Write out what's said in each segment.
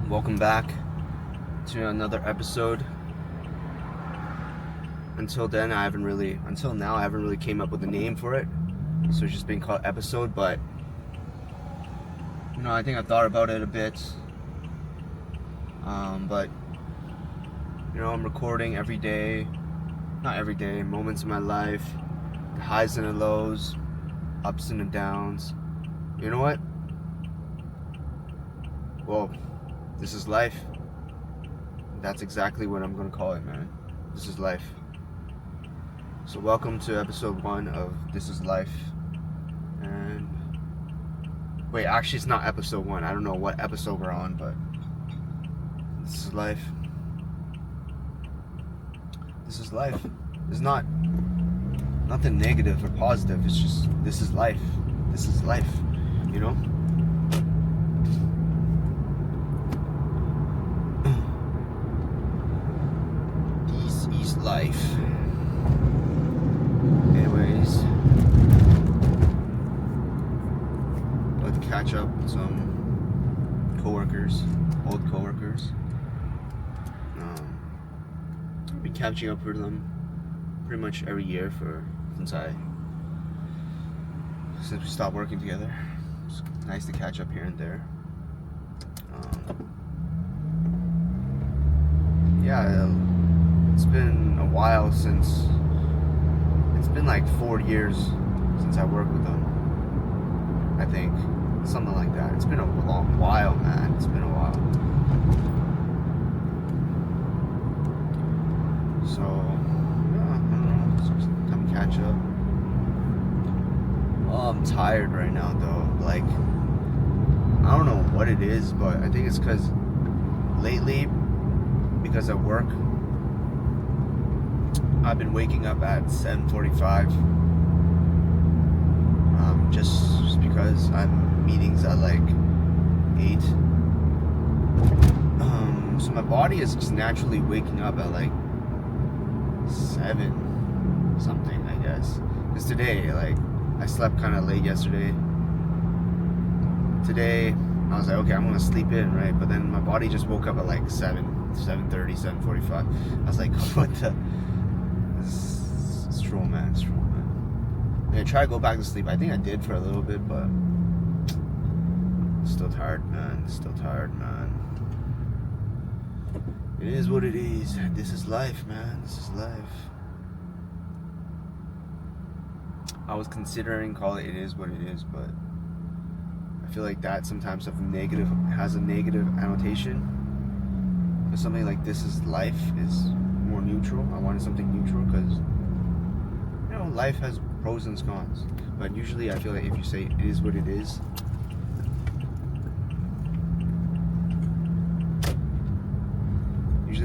Welcome back to another episode. Until now, I haven't really came up with a name for it, so it's just been called episode. But I think I've thought about it a bit. But I'm recording every day, not every day, moments of my life, the highs and the lows, ups and the downs. You know what? Well, this is life. That's exactly what I'm gonna call it, man. This is life. So welcome to episode 1 of This is Life. And wait, actually it's not episode 1. I don't know what episode we're on, but this is life. This is life. It's not nothing negative or positive. It's just this is life. This is life. You know? This is life. Anyways, let's catch up with some old coworkers. Been catching up with them pretty much every year since we stopped working together. It's nice to catch up here and there. It's been a while since. It's been like 4 years since I worked with them. I think something like that. It's been a long while, man. It's been a while. So I don't know. It's time to catch up. Oh, I'm tired right now, though. Like, I don't know what it is, but I think it's because lately, because of work, I've been waking up at 7:45. Just because I'm meetings at like 8. So my body is just naturally waking up at like 7 something, I guess. Because today, like, I slept kind of late yesterday. Today, I was like, okay, I'm gonna sleep in, right? But then my body just woke up at like 7:30, 7:45. I was like, what the? It's true, man. It's true, man. I tried to go back to sleep. I think I did for a little bit, but still tired, man. It is what it is. This is life, man. This is life. I was considering calling it is what it is, but I feel like that sometimes has a negative annotation. But something like this is life is more neutral. I wanted something neutral because life has pros and cons. But usually I feel like if you say it is what it is,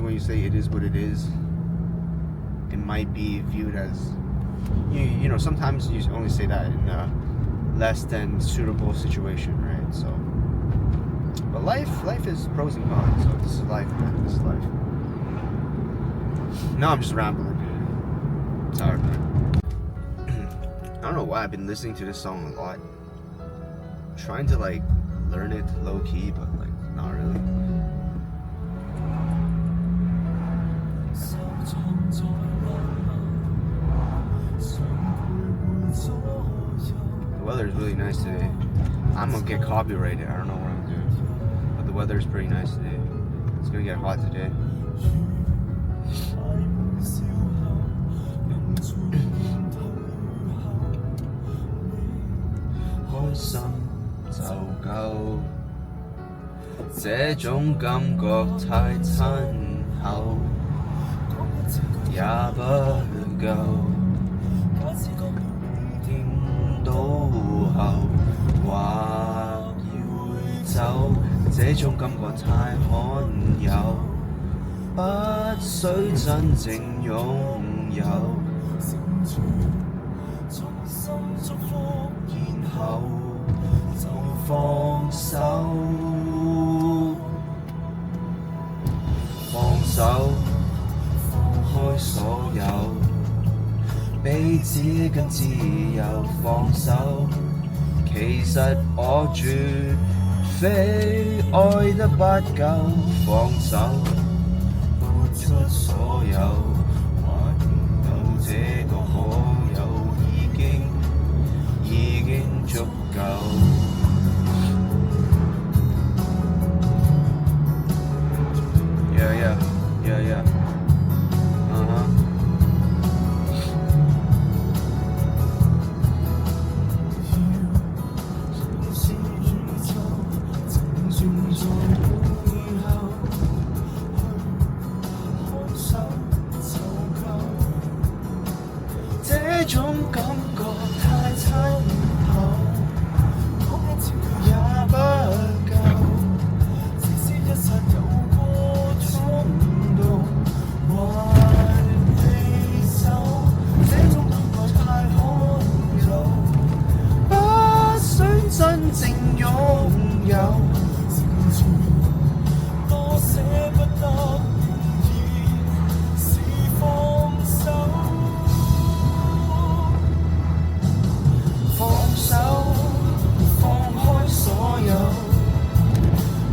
when you say it is what it is, it might be viewed as sometimes you only say that in a less than suitable situation, right? So, but life is pros and cons. So this is life, man. This is life. Now I'm just rambling. I'm tired, man. I don't know why I've been listening to this song a lot. I'm trying to like learn it low key, but like not really. The weather is really nice today. I'm gonna get copyrighted. I don't know what I'm doing, but the weather is pretty nice today. It's gonna get hot today.開心就夠，這種感覺太親厚，也不夠。天到後話要走，這種感覺太罕有，不需真正擁有。然後就放手，放開所有，彼此更自由放手。其實我絕非愛得不夠，放手，付出所有，還有這個可有，已經足夠。Yeah, yeah, yeah, yeah.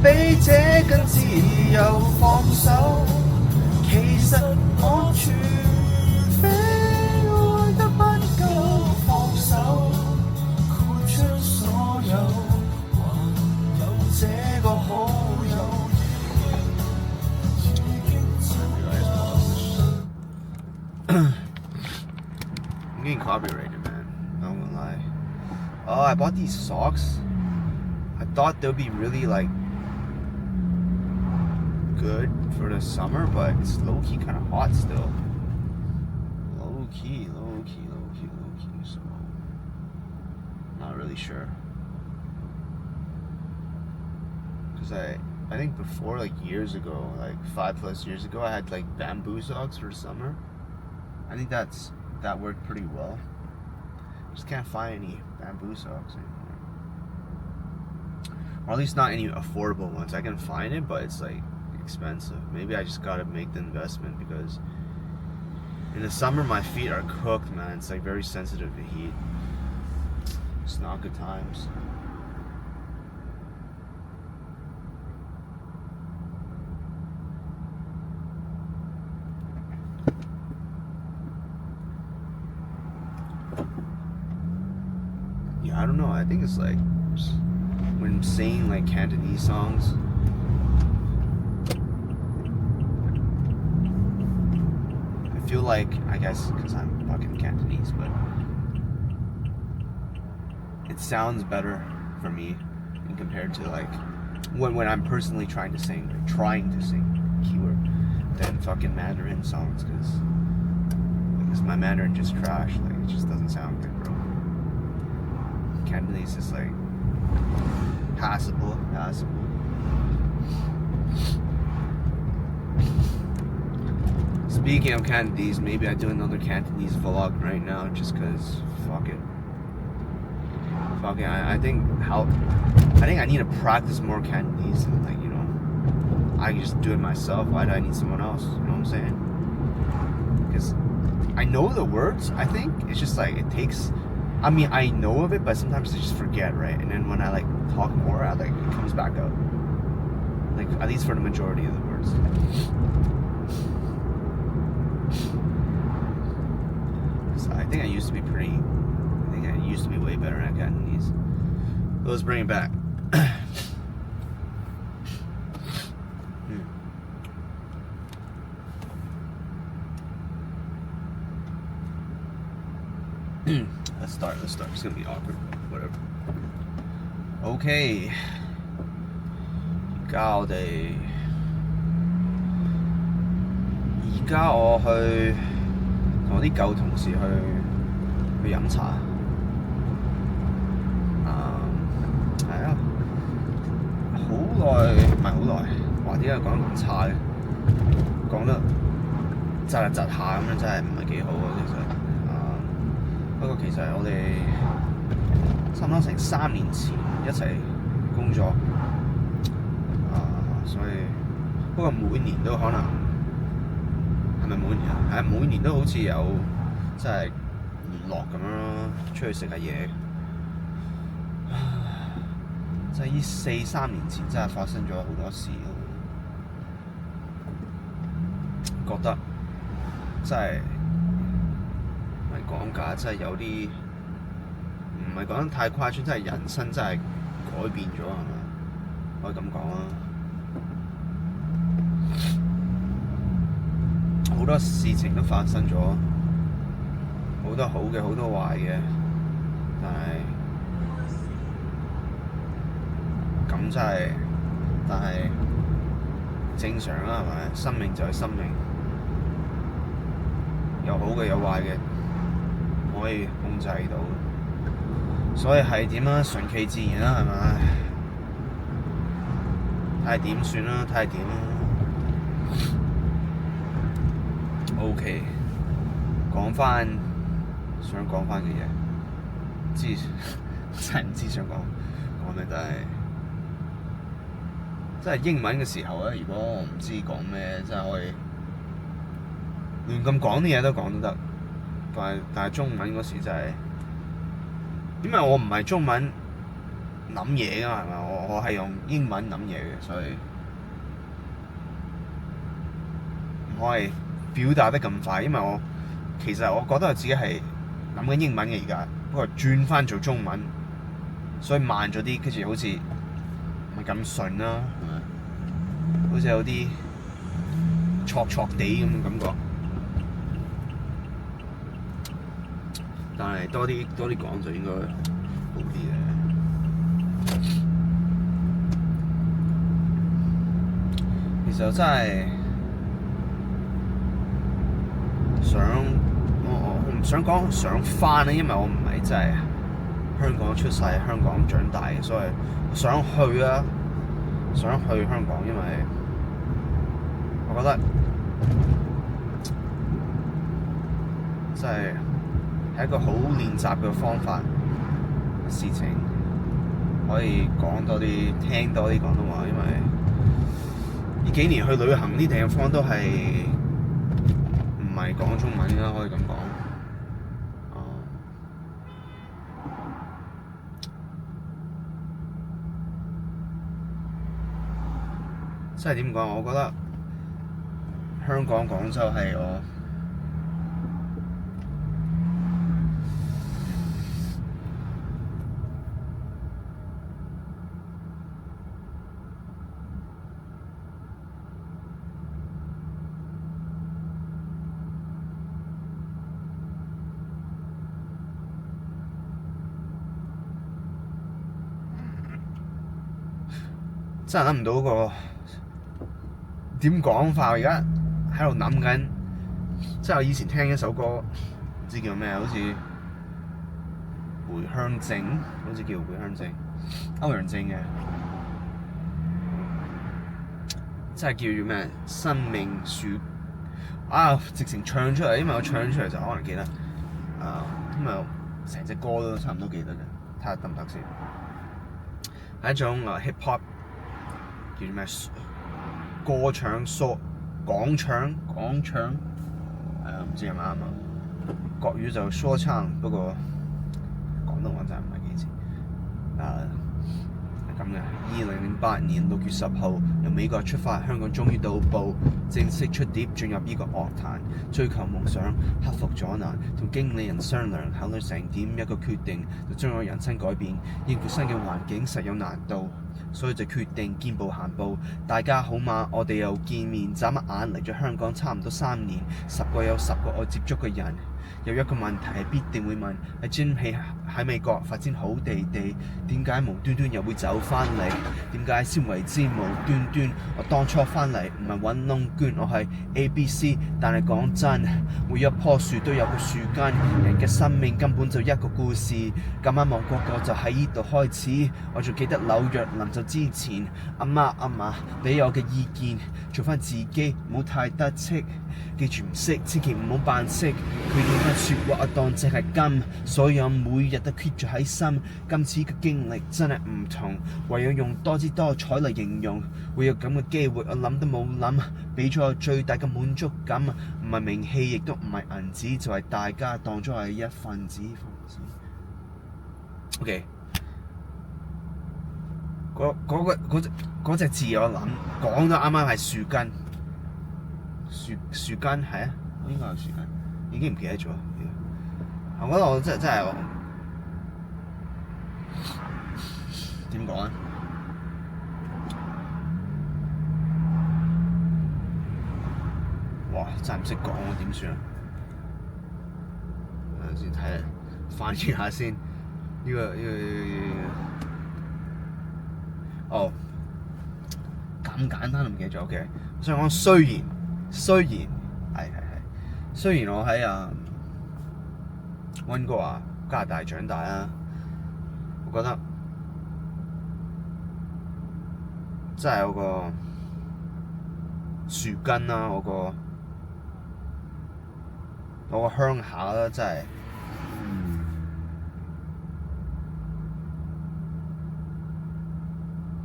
比這更自由，放手，其實我全非愛得不夠，放手，付出所有，還有這個可有，已經足夠。I'm getting copyrighted, man. Not gonna lie. Oh, I bought these socks. I thought they'll be really like good for the summer, but it's low-key kind of hot still. Low-key, so not really sure. Because I think before, like years ago, like 5+ years ago, I had like bamboo socks for summer. I think that worked pretty well. Just can't find any bamboo socks anymore. Or at least not any affordable ones. I can find it, but it's like expensive. Maybe I just gotta make the investment because in the summer my feet are cooked, man. It's like very sensitive to heat. It's not good times. Yeah, I don't know. I think it's like when singing like Cantonese songs, I feel like, I guess because I'm fucking Cantonese, but it sounds better for me in compared to like when I'm personally trying to sing keyword, than fucking Mandarin songs, because my Mandarin just trash. Like it just doesn't sound good, bro. Cantonese is like passable. Speaking of Cantonese, maybe I do another Cantonese vlog right now, just cause fuck it. I think I need to practice more Cantonese, and like, you know, I can just do it myself. Why do I need someone else? You know what I'm saying? Because I know the words. I think it's just like it takes. I mean, I know of it, but sometimes I just forget, right? And then when I like talk more, it comes back up. Like at least for the majority of the words. So I think I used to be way better at Cantonese. But let's bring it back. Let's start. It's gonna be awkward. Whatever. Okay. 而家我去同我啲舊同事去飲茶。係啊，好耐唔係好耐，哇！點解講得咁差嘅？講得窒下窒下咁樣，真係唔係幾好啊！其實。不過其實我哋差唔多成3年前一齊工作，所以不過每年都可能係咪每年啊？係每年都好似有即係聯絡咁樣咯，出去食下嘢。即係呢4-3年前真係發生咗好多事咯，覺得真係唔係講假，真係有啲唔係講得太誇張，真係人生真係改變咗係嘛？可以咁講啊！好多事情都發生咗，好多好嘅，好多壞嘅，但係正常啦，係咪？生命就係生命，有好嘅有壞嘅，唔可以控制到，所以係點啊？順其自然啦，係咪？睇下點算啦，睇下點啦。OK， 想講翻嘅嘢，真係唔知想講咩，但係英文嘅時候咧，如果我唔知講咩，真係可以亂咁講啲嘢都講得，但係中文嗰時真係，因為我唔係中文諗嘢㗎嘛，係咪？我係用英文諗嘢嘅，所以唔可以表達得咁快，因為其實我覺得我自己係諗緊英文嘅而家，不過轉翻做中文，所以慢咗啲，跟住好似唔係咁順啦，係咪？好似有啲錯地咁嘅感覺，但係多啲講就應該好啲嘅。其實真係我唔想講想返咧，因為我唔係真係香港出世、香港長大嘅，所以我想去啊，想去香港，因為我覺得真係一個好練習嘅方法，事情可以講多啲、聽多啲廣東話，因為呢幾年去旅行啲地方都係唔係講中文啦，可以咁講。即係點講？我覺得香港、廣州係我真係諗唔到個點講法。我而家喺度諗緊，即係我以前聽一首歌，唔知叫咩，好似回鄉證，好似叫回鄉證，歐陽靖嘅，即係叫做咩生命樹啊！直情唱出嚟，因為我唱出嚟就可能記得因為成隻歌都差唔多記得嘅，睇下得唔得先。係一種hip hop。叫咩？歌唱、港唱，唔知係咪啱啊？國語就說唱，不過廣東話真係唔係幾知。係咁嘅。2008年6月10號，由美國出發，香港終於到埗，正式出碟，進入呢個樂壇，追求夢想，克服阻難，同經理人商量，考慮成點一個決定，就將我人生改變，應付新嘅環境實有難度。所以就決定見步行步。大家好嘛？我哋又見面，眨一眼嚟咗香港差唔多3年，10個有10個我接觸嘅人。有一個問題係必定會問：阿 Jim 喺美國發展好地地，點解無端端又會走翻嚟？點解先為之無端端？我當初翻嚟唔係揾窿捐，我係 ABC。但係講真，每一棵樹都有個樹根，人嘅生命根本就一個故事。咁啱望個個就喺呢度開始。我仲記得紐約臨走之前，阿媽俾我嘅意見，做翻自己，唔好太得戚。記住唔識，千祈唔好扮識。佢點樣説話，我當淨係金，所以我每日都 keep 住喺心。今次嘅經歷真係唔同，唯有用多姿多彩嚟形容。會有咁嘅機會，我諗都冇諗，俾咗我最大嘅滿足感。唔係名氣，亦都唔係銀紙，就係大家當咗係一份子。OK，嗰隻字我諗講到啱啱係樹根，樹根係啊，應該係樹根，已經唔記得咗。我覺得我真係點講咧？哇！真係唔識講喎，點算啊？先睇下翻譯下先。呢個哦，咁簡單都唔記得咗。OK， 我想講雖然雖然我喺溫哥華加拿大長大啦，我覺得真係有個樹根啦，我個鄉下啦，真係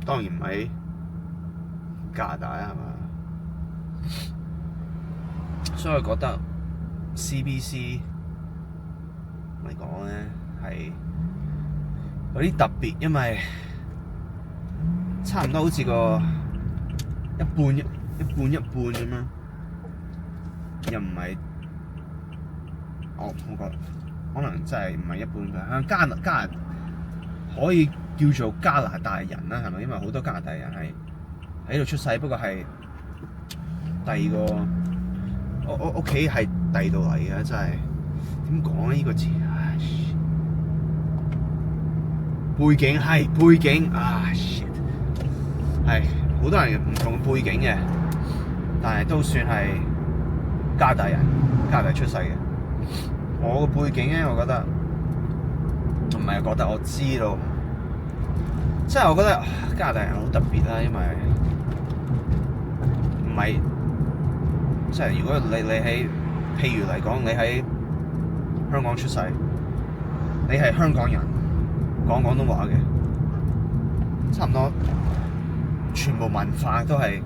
當然唔喺加拿大啊，係嘛？所以我覺得 CBC 嚟講咧係有啲特別，因為差唔多好似個一半咁樣，又唔係我覺得可能真係唔係一半嘅。向加拿可以叫做加拿大人啦，係咪？因為好多加拿大人係喺度出世，不過係第二個我屋企係第二度嚟嘅，真係點講咧？呢個字背景啊 shit， 係好多人唔同嘅背景嘅，但係都算係加拿大人，加拿大出世嘅。我個背景咧，我覺得唔係覺得，我知道，即係我覺得加拿大人好特別啦，因為唔係即係如果你喺譬如嚟講，你喺香港出世，你係香港人，講廣東話嘅，差唔多全部文化都係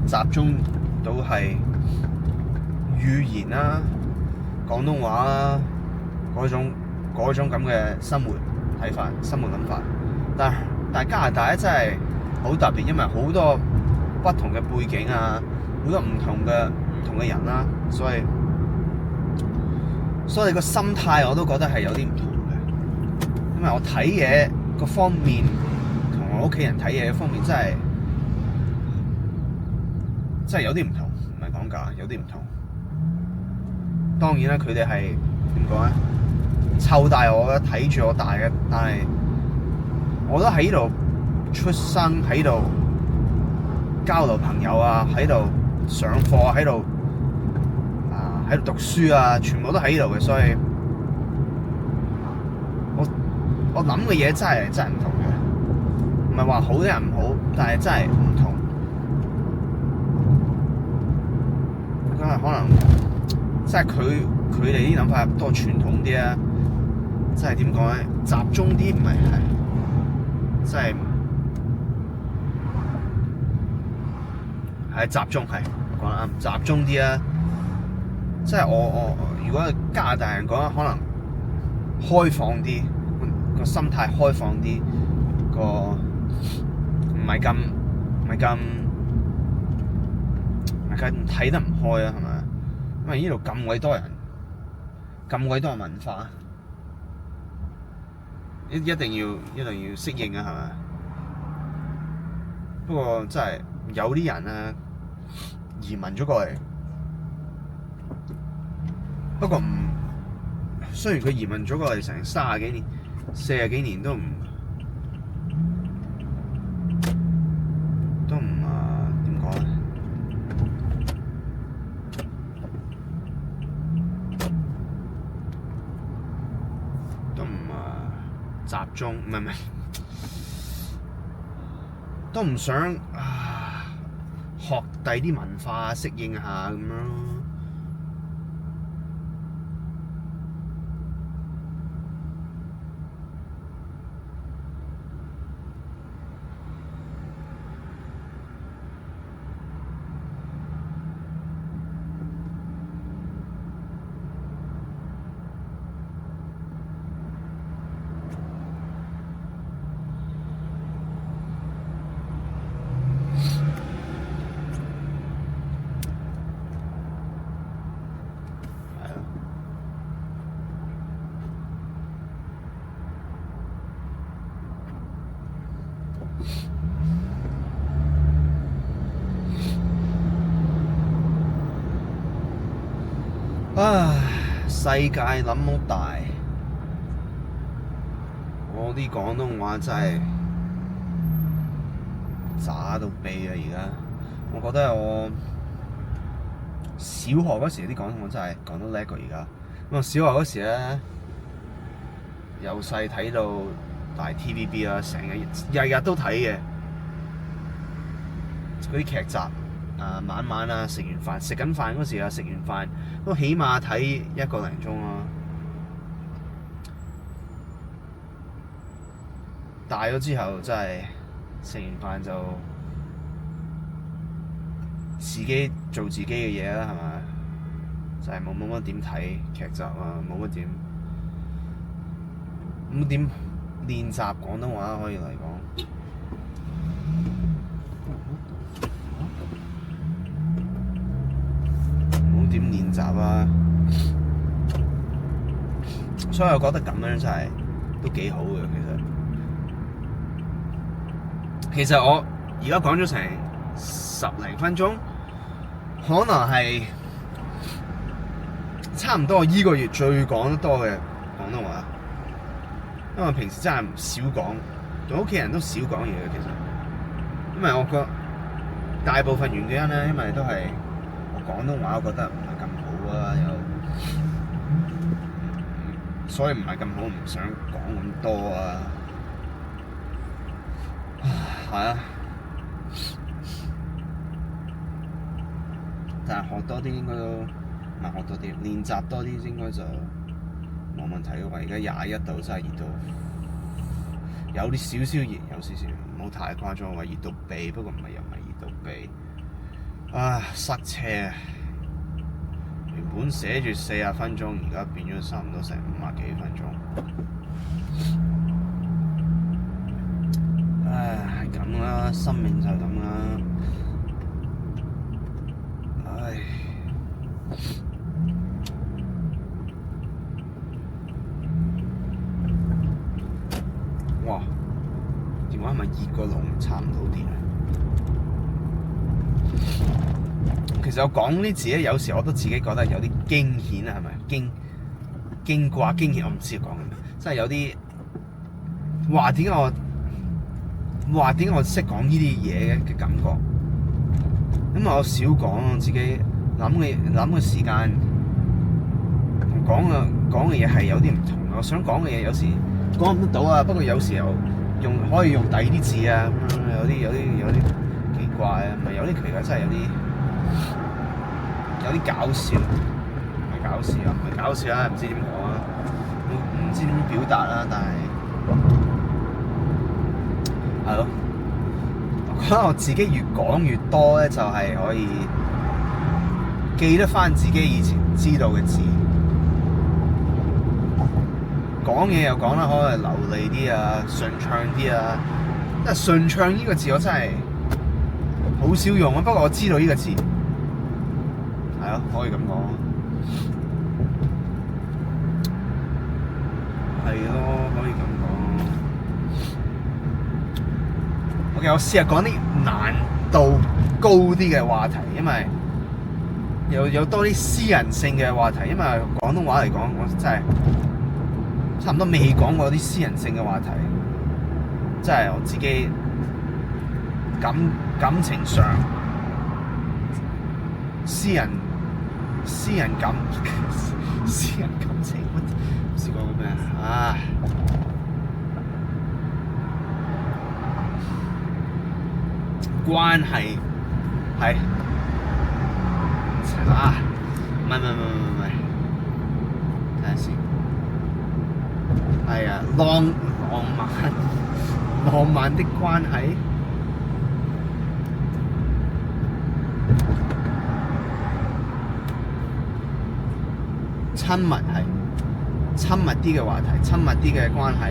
集中到係語言啦、廣東話啦嗰種咁嘅生活睇法、生活諗法。但係加拿大咧真係好特別，因為好多不同嘅背景啊，好多唔同嘅人啦，所以個心態我都覺得係有啲唔同嘅。因為我睇嘢個方面同我屋企人睇嘢嘅方面真係有啲唔同，唔係講假，有啲唔同。當然啦，佢哋係點講咧？湊大我嘅，睇住我大嘅，但係我都喺度出生，喺度交流朋友啊，喺度上課啊，喺度讀書啊，全部都喺度嘅，所以我諗嘅嘢真係唔同嘅，唔係話好啲人唔好，但係真係唔同。咁係可能即係佢哋啲諗法多傳統啲啊，即係點講咧？集中啲唔係即係集中係講得啱，集中啲啊！即係我如果係加拿大人講，可能開放啲，個心態開放啲，個唔係咁睇得唔開啊，係咪？因為呢度咁鬼多人，咁鬼多文化，一定要適應啊，係咪？不過真係有啲人啊移民咗過嚟。不過雖然佢移民咗過嚟成30幾年、40幾年都唔點講咧？都唔集中，唔係，都唔想學第啲文化適應下咁樣咯。唉，世界諗好大，我啲廣東話真係渣到痹啊！而家我覺得我小學嗰時啲廣東話真係講得叻過而家。咁啊，小學嗰時咧，由細睇到大 TVB 啦，成日日都睇嘅嗰啲劇集。晚晚啊，食完飯食緊飯嗰時啊，食完飯都起碼睇1個零鐘咯。大咗之後真係食完飯就自己做自己嘅嘢啦，係咪？就係冇乜點睇劇集啊，冇乜點練習廣東話可以嚟講。點練習啊？所以我覺得咁樣真係都幾好嘅。其實我而家講咗成10零分鐘，可能係差唔多我依個月最講得多嘅廣東話，因為平時真係少講，同屋企人都少講嘢嘅。其實，因為我覺得大部分原因咧，因為都係我廣東話我覺得唔係咁好啊，所以唔係咁好，唔想講咁多啊。係啊，但係學多啲應該都唔係學多啲，練習多啲應該就冇問題嘅。而家21度真係熱到，有啲少少熱，有少少，唔好太誇張，話熱到痹，不過又唔係熱到痹。啊，塞車啊！原本寫住40分鐘，而家變咗差唔多成50幾分鐘。唉，係咁啦，生命就係咁啦。唉，哇！電話係咪熱過龍？插唔到電啊！其實我講呢啲字咧，有時我都自己覺得有啲驚險啊，係咪？驚掛驚險，我唔知講緊咩，真係有啲話點解我識講呢啲嘢嘅感覺？因為我少講，自己諗嘅時間同講嘅嘢係有啲唔同。我想講嘅嘢有時講唔得到啊，不過有時候可以用第二啲字啊，有啲奇怪啊，唔係有啲奇怪，真係有啲搞笑，唔係搞笑啊，唔知點講啊，唔知點表達啦，但係係咯，我覺得我自己越講越多咧，就係可以記得返自己以前知道嘅字，講嘢又講得可能流利啲啊，順暢啲啊。但係順暢呢個字我真係好少用啊，不過我知道呢個字，係咯，可以咁講，係咯，可以咁講。OK，我試下講啲難度高啲嘅話題，因為有多啲私人性嘅話題。因為廣東話嚟講，我真係差唔多未講過啲私人性嘅話題，即係我自己感情上私人感情，唔知講緊咩啊？關係係啊，唔係，睇下先。係啊，浪漫的關係，親密啲嘅話題，親密啲嘅關係，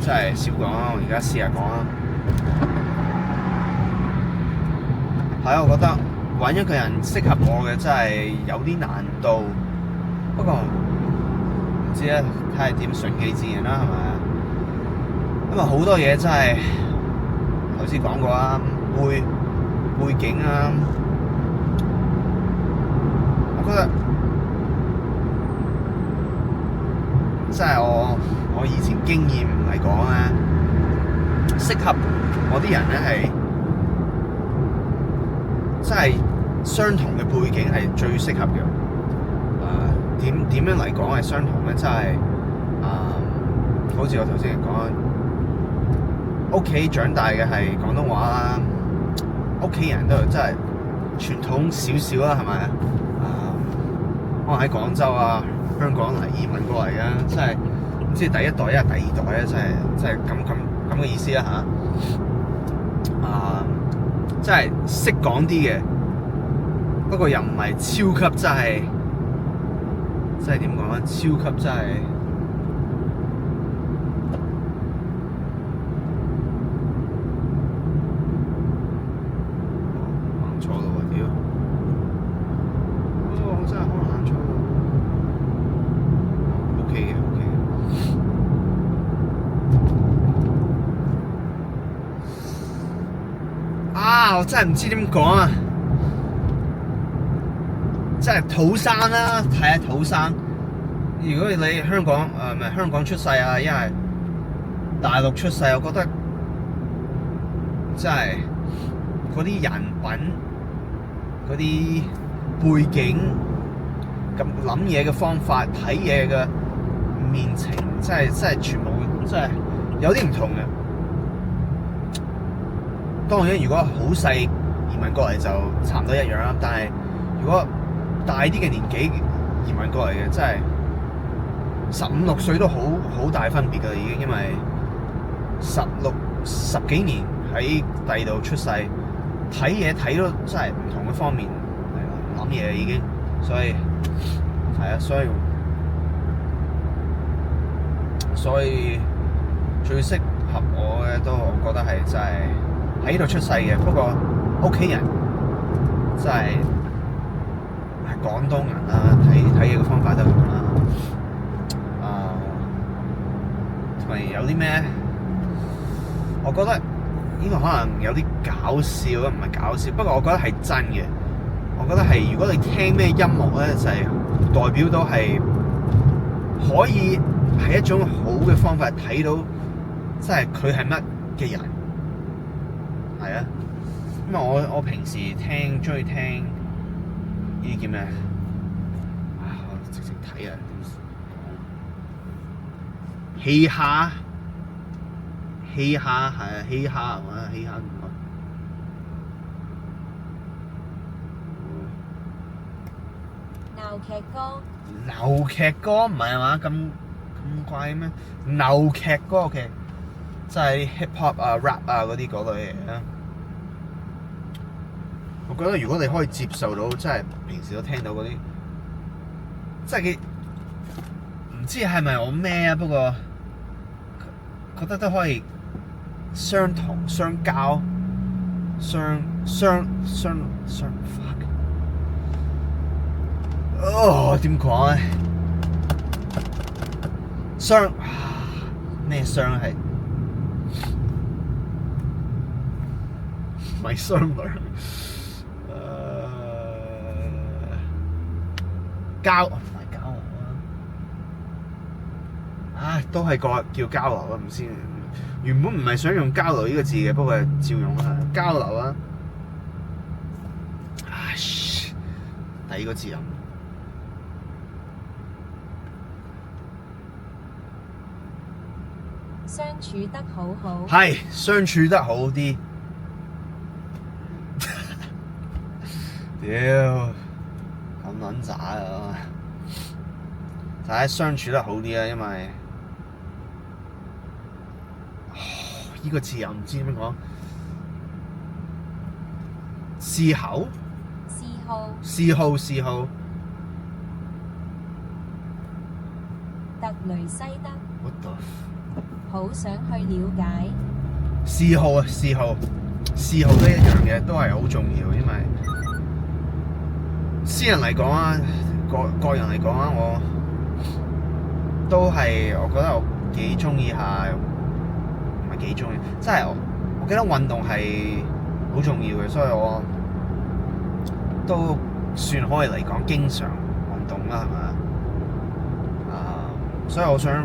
真係少講啊！我而家試下講啊。係啊，我覺得揾一個人適合我嘅真係有啲難度，不過唔知啊，睇下點順其自然啦，係咪啊？因為好多嘢真係頭先講過啊，背景啊，我覺得即係我以前經驗嚟講咧，適合我啲人咧係，即係相同嘅背景係最適合嘅。點樣嚟講係相同咧？即係好似我頭先講，屋企長大嘅係廣東話啦，屋企人都真係傳統少少啦，係咪？可能喺廣州啊、香港嚟移民過嚟嘅，即係唔知第一代一係第二代咧，即係咁嘅意思啦嚇。即係識講啲嘅，不過又唔係超級真係。即係點講咧？超級真係行錯路啊！屌，我真係可能行錯路。OK 嘅。我真係唔知點講啊！即係土生啦，睇下土生。如果你香港唔係香港出世啊，一係大陸出世，我覺得即係嗰啲人品、嗰啲背景、咁諗嘢嘅方法、睇嘢嘅面情，真係全部真係有啲唔同嘅。當然，如果好細移民過嚟就差唔多一樣啦。但係如果大啲嘅年紀移民過嚟嘅，真係15、16歲都好大分別㗎，已經，因為十幾年喺第二度出世，睇嘢睇到真係唔同嘅方面諗嘢已經，所以係啊，所以最適合我嘅都，我覺得係真係喺呢度出世嘅。不過屋企人真係廣東人啦，睇嘢嘅方法都咁啦。同埋有啲咩？我覺得呢個可能有啲搞笑啊，唔係搞笑。不過我覺得係真嘅。我覺得係，如果你聽咩音樂咧，就係代表到係可以係一種好嘅方法睇到，即係佢係乜嘅人。係啊，因為我平時中意聽呢啲叫咩？我直睇啊！嘻哈係啊，嘻哈係嘛？嘻哈唔係鬧劇歌唔係嘛？咁怪咩？鬧劇歌嘅，即係 hip hop 啊、rap 啊嗰啲類嘢啊。我覺得如果你可以接受到，即係平時都聽到嗰啲，即係佢唔知係咪我咩啊？不過覺得都可以相同、相交、相 fuck。點講咧？咩相係？唔係相類。交唔係交流啊！都係個叫交流啊！唔知原本唔係想用交流呢個字嘅，不過照用啦。交流啊！第二個字啊！相處得好好。係相處得好啲。屌！咁撚渣啊！就係相處得好啲啊，因為呢個字又唔知點樣講。嗜好。特雷西德。What the？好想去了解。嗜好呢一樣嘢都係好重要，因為私人嚟講啊，個人嚟講啊，我都係我覺得我幾中意下，唔係幾中意，即係我記得運動係好重要嘅，所以我都算可以嚟講經常運動啦，係咪？所以我想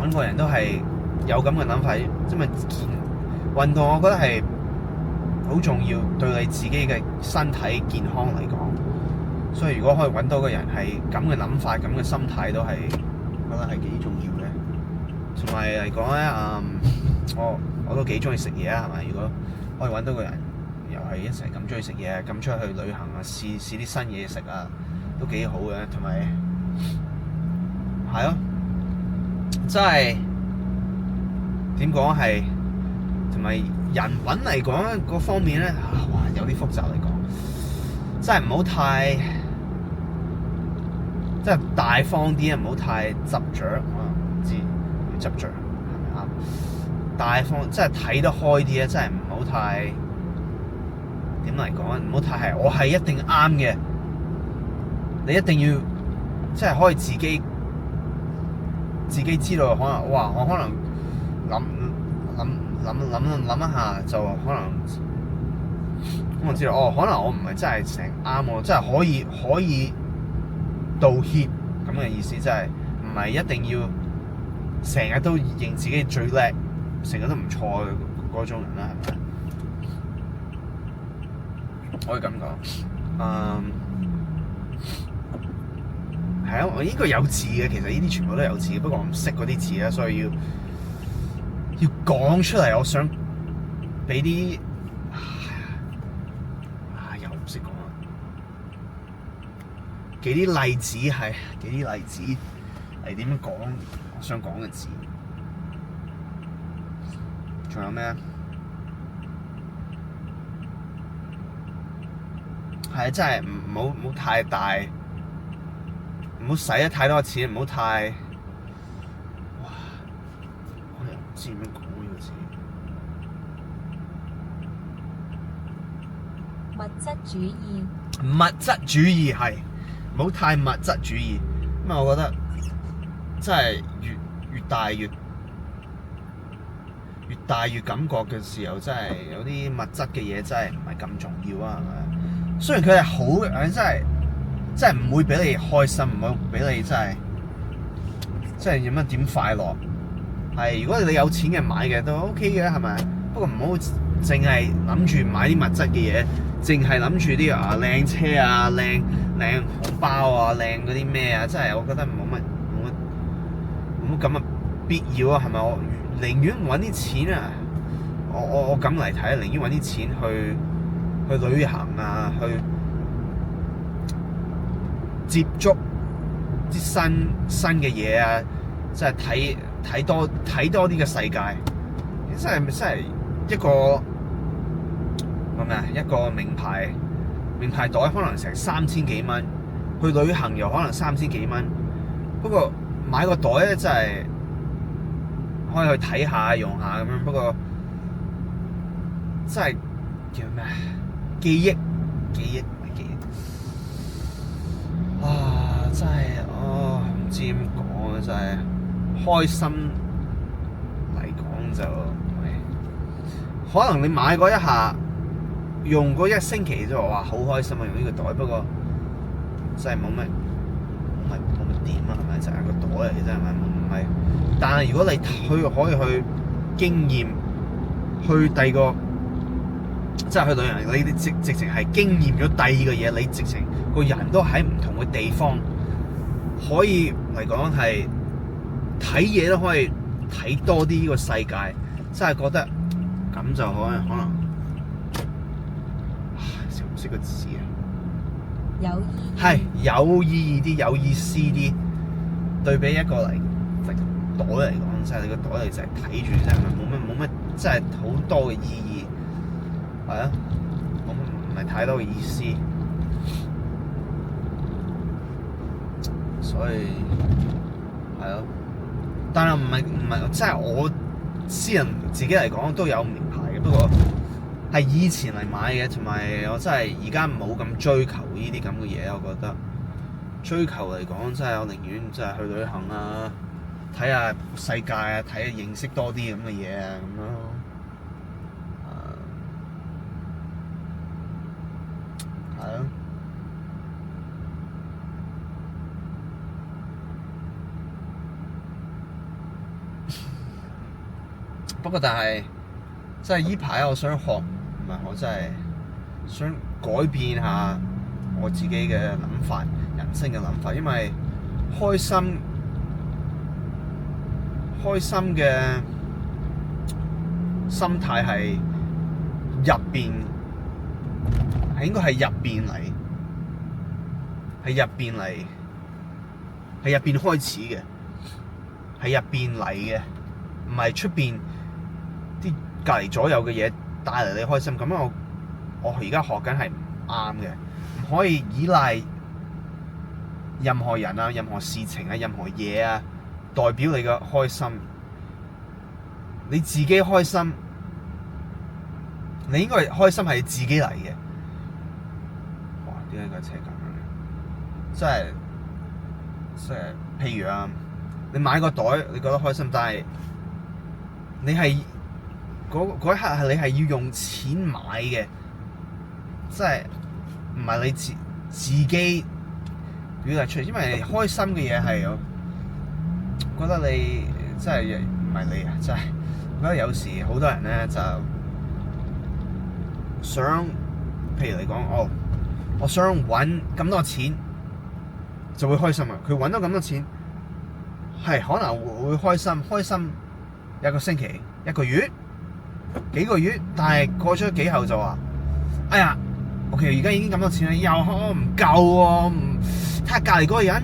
揾個人都係有咁嘅諗法，因為運動我覺得係好重要，對你自己嘅身體健康嚟講。所以如果可以揾到個人係咁嘅諗法、咁嘅心態，都係覺得係幾重要嘅。同埋嚟講咧，我都幾中意食嘢啊，係咪？如果可以揾到個人又係一齊咁中意食嘢，咁出去旅行啊，試啲新嘢食啊，都幾好嘅。同埋係咯，真係點講係，同埋人品嚟講嗰方面咧，哇有啲複雜嚟講，真係唔好太，即係大方啲啊，唔好太執着。我唔知要執着係咪啱？大方即係睇得開啲啊，真係唔好太點嚟講啊，唔好太係我係一定啱嘅，你一定要即係可以自己知道，可能哇我可能諗一下就可能知道哦，可能我唔係真係成啱喎，真係可以道歉咁嘅意思，真係唔係一定要成日都認自己最叻，成日都唔錯嘅嗰種人啦，係咪？可以咁講，係啊，我應該有字嘅，其實呢啲全部都有字嘅，不過我唔識嗰啲字啦，所以要講出嚟。我想俾啲又唔識講啊，幾啲例子嚟點樣講我想講嘅字，仲有咩啊？係啊，真係唔好太大，唔好使得太多錢，唔好太哇！我又唔知點樣講呢個字。物質主義。物質主義係，唔好太物質主義。咁啊，我覺得真係越大越感覺嘅時候，真係有啲物質嘅嘢真係唔係咁重要啊，係咪？雖然佢係好嘅，真係唔會俾你開心，唔會俾你真係有乜點快樂。係如果你有錢嘅買嘅都 OK 嘅，係咪？不過唔好淨係諗住買啲物質嘅嘢，淨係諗住啲靚車啊、靚紅包啊、靚嗰啲咩啊，真係我覺得冇乜咁嘅必要啊，係咪？我寧願揾啲錢啊，我咁嚟睇，寧願揾啲錢去旅行啊，去接觸啲新嘅嘢啊，即係睇多啲嘅世界。真係一個一個名牌袋可能成3000幾蚊，去旅行又可能3000幾蚊。不過買個袋咧，真係可以去睇下用下咁樣。不過真係叫咩？記憶啊！真係唔知點講啊！真係開心嚟講就可能你買嗰一下，用嗰1星期就話好開心啊！用呢個袋，不過真係冇乜點啊，係咪？就係個袋嚟嘅啫，係咪？唔係。但係如果你可以去經驗，去第二個。即係去旅行，你直情係經驗咗第二個嘢，你直情個人都喺唔同嘅地方，可以嚟講係睇嘢都可以睇多啲呢個世界，真係覺得咁就可能識唔識個字啊？有意義。係有意義啲、有意思啲，對比一個嚟袋嚟講，真係你個袋嚟就係睇住，真係冇乜，真係好多嘅意義。係啊，唔係太多嘅意思，所以係咯。但係唔係，即係我私人自己嚟講都有名牌嘅，不過係以前嚟買嘅，同埋我真係而家冇咁追求呢啲咁嘅嘢。我覺得追求嚟講，真係我寧願真係去旅行啊，睇下世界啊，認識多啲咁嘅嘢啊，咁咯。係咯，不過但係真係依排我想學，唔係我真係想改變下我自己嘅諗法，人生嘅諗法，因為開心嘅心態係入邊，係應該係入邊嚟，係入邊開始嘅，係入邊嚟嘅，唔係出邊啲隔離左右嘅嘢帶嚟你開心。咁我而家學緊係唔啱嘅，唔可以依賴任何人啊、任何事情啊、任何嘢啊代表你嘅開心。你自己開心，你應該係開心係自己嚟嘅。哇！點解架車咁樣嘅？即係譬如啊，你買個袋，你覺得開心，但係你係嗰一刻係你係要用錢買嘅，即係唔係你自己表達出嚟。因為開心嘅嘢係我覺得你即係唔係你啊，即係我覺得有時好多人咧就想，譬如你講我想揾咁多錢就會開心啊！佢揾到咁多錢係可能會開心一個星期、一個月、幾個月，但係過咗幾後就話：哎呀，OK，而家已經咁多錢啦，又唔夠喎，睇下隔離嗰個人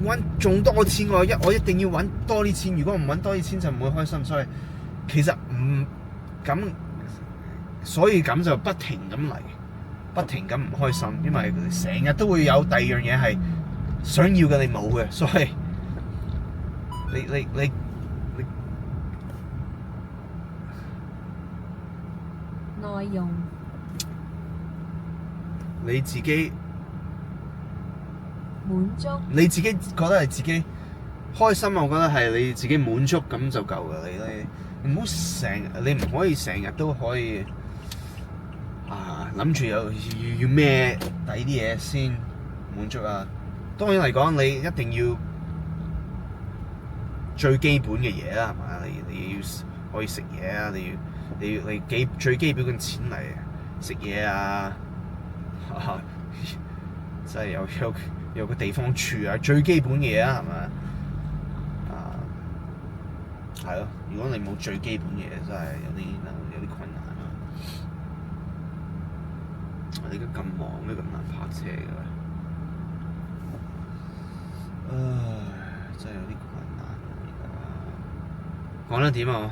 揾仲多錢，我一定要揾多啲錢。如果唔揾多啲錢就唔會開心。所以其實唔咁，所以咁就不停咁嚟，不停咁唔開心，因為成日都會有第二樣嘢係想要嘅你冇嘅，所以你內容你自己滿足，你自己覺得係自己開心，我覺得係你自己滿足咁就夠㗎。你唔好你唔可以成日都可以諗住要咩抵啲嘢先滿足啊。當然嚟講，你一定要最基本嘅嘢啦，係嘛？你要可以食嘢啊，你最基本嘅錢嚟食嘢啊，即係有個地方住啊，最基本嘅嘢啊，係咪？係咯。如果你冇最基本嘅嘢，真係有啲困難啊！我哋而家咁忙，咩咁難泊車嘅？真係有啲困難啊！講得點啊？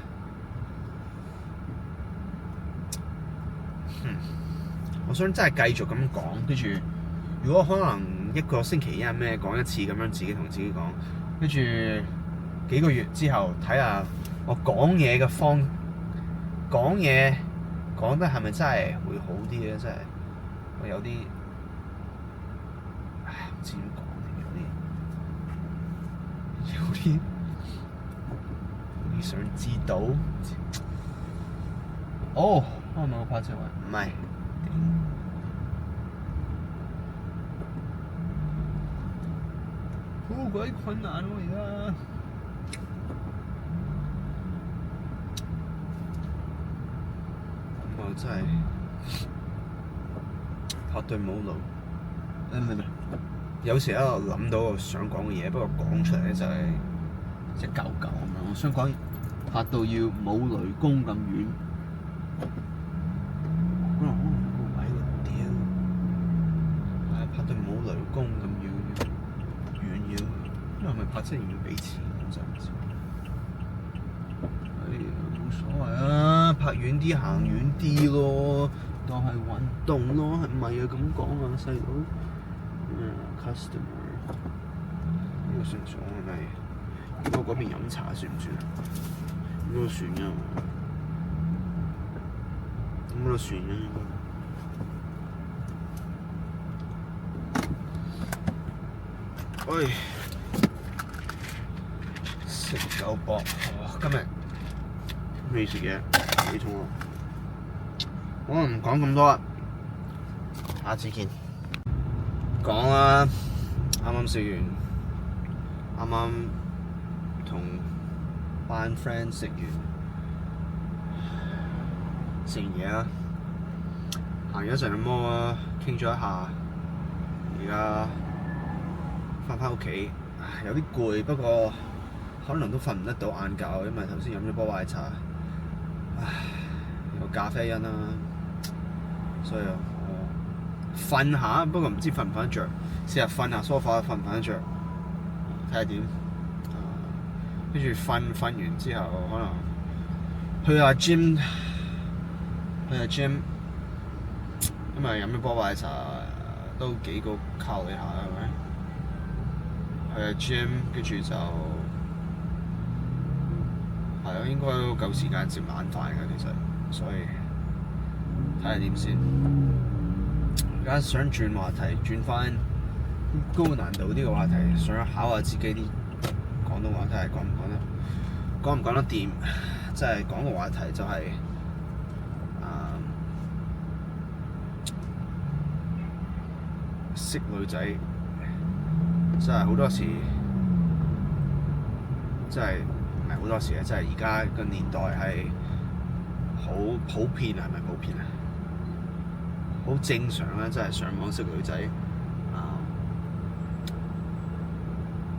我想真係繼續咁講，跟住如果可能一個星期一咩講一次咁樣，自己同自己講，跟住幾個月之後睇下我講嘢講得係咪真係會好啲咧？真係我有啲唔知點講，有啲想知道。我唔係我泊車位，唔係。好鬼困難喎而家。咁我真係拍對冇路。有時喺度諗到我想講嘅嘢，不過講出嚟咧就係一嚿嚿咁樣。我想講拍到要冇雷公咁遠。可能個位喎，屌！拍到冇雷公咁遠要，因為係咪泊車要俾錢？我真係唔知。冇所謂啊，泊遠啲行遠啲咯，當係運動咯，係咪啊？咁講啊，細佬。customer 呢個算唔算係咪？如果嗰邊飲茶算唔算啊？應該算嘅，應該都算嘅應該。喂，食夠飽，今日未食嘢，幾重啊？我唔講咁多啦，下次見。講啦，啱啱食完，啱啱同班 friend 食完嘢啦，行咗陣摩啊，傾咗一下，而家翻屋企，有啲攰，不過可能都瞓唔得到晏覺，因為頭先飲咗波奶茶，有咖啡因啦，所以我瞓下，不過唔知瞓唔瞓得着，試下瞓下梳化瞓唔瞓得着，睇下點。跟住瞓完之後，可能去下 gym，因為飲咗波奶茶都幾個卡路里下，係咪？去下 gym，跟住就係咯，應該都夠時間食晚飯嘅其實，所以睇下點先。而家想轉話題，轉翻高難度啲嘅話題，想考下自己啲廣東話，睇下講唔講得掂。即係講個話題就係、識女仔，真係好多時，真係唔係好多時啊！真係而家個年代係好普遍啊，係咪普遍啊？好正常啦，真係上網識女仔。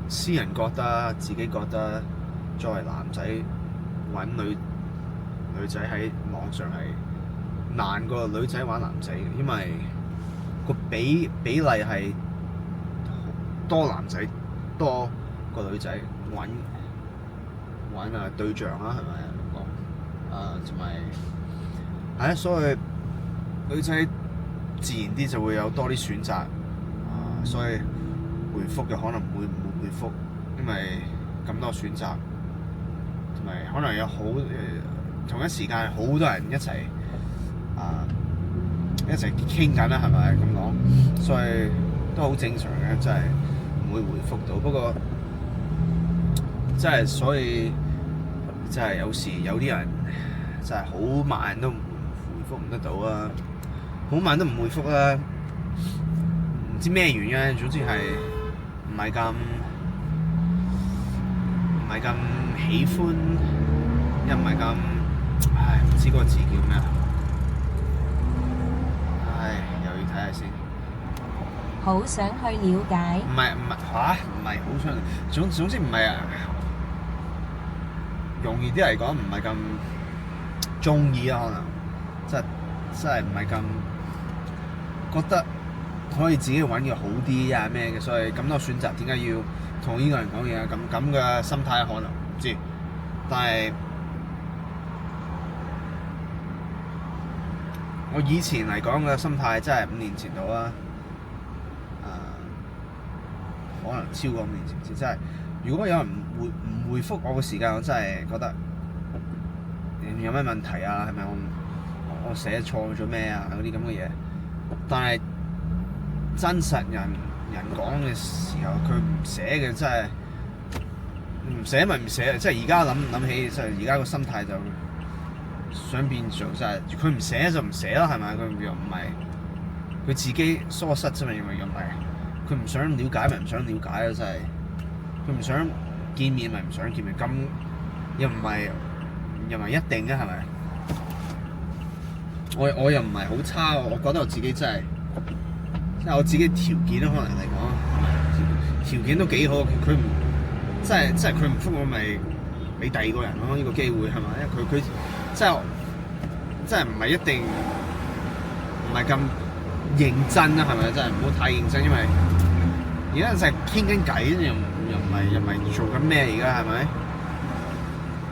私人覺得，自己覺得，作為男仔揾女仔喺網上係難過女仔玩男仔嘅，因為個比例係多男仔多過女仔揾對象啦，係咪咁講？同埋係啊，所以女仔自然啲就會有多啲選擇，所以回覆嘅可能會唔會回覆，因為咁多選擇，同埋可能有同一時間好多人一齊傾緊啦，係咪咁講？所以都好正常嘅，真係唔會回覆到。不過真係所以真係有時有啲人真係好慢都回覆唔得到啊，好慢都唔回覆啦，唔知咩原因，總之係唔係咁喜歡，又唔係咁，唔知嗰個字叫咩啊？又要睇下先。好想去了解。唔係好想，總之唔係啊。容易啲嚟講，唔係咁中意啊，可能真係唔係咁覺得可以自己揾嘅好啲啊咩嘅，所以咁多選擇，點解要同呢個人講嘢啊？咁嘅心態可能唔知，但係我以前嚟講嘅心態真係5年前度啦，可能超過5年前，真係如果有人唔回覆我嘅時間，我真係覺得有咩問題啊？係咪我寫錯咗咩啊？嗰啲咁嘅嘢，但係真實人講嘅時候，佢唔寫嘅真係唔寫咪唔寫，即係而家諗起，即係而家個心態就想變做真係，佢唔寫就唔寫啦，係咪？佢又唔係佢自己疏失啫嘛，又唔係佢唔想了解咪唔想了解咯，真係佢唔想見面咪唔想見面，咁又唔係一定嘅，係咪？我又唔係好差，我覺得我自己真係。即係我自己條件可能嚟講，條件都幾好。佢唔即係佢唔覆我，咪俾第二個人咯。呢個機會係咪？因為佢即係唔係一定唔係咁認真啦，係咪？真係唔好太認真，因為而家就係傾緊偈，又唔係做緊咩而家係咪？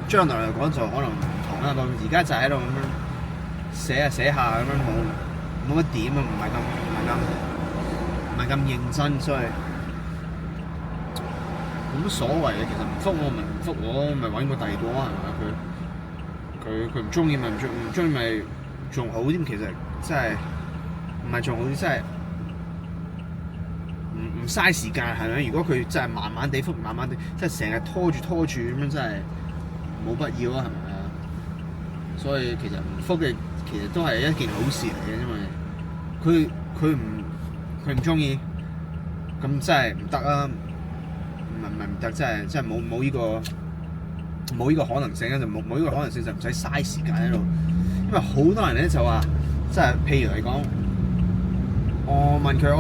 將來嚟講就可能唔同啦。而家就喺度咁樣寫下咁樣冇乜點啊，唔係咁認真，所以冇乜所謂嘅。其實唔覆我咪唔覆我，咪揾個第二個係咪？佢唔中意咪唔中意咪仲好啲。其實真係唔係仲好啲，真係唔嘥時間係咪？如果佢真係慢慢地覆，即係成日拖住咁樣，真係冇必要啊，係咪啊？所以其實唔覆嘅其實都係一件好事嚟嘅，因為佢唔中意，咁真係唔得啊！唔得，真係冇呢個冇呢個可能性咧，就冇呢個可能性就唔使嘥時間喺度。因為好多人咧就話，即係譬如嚟講，我問佢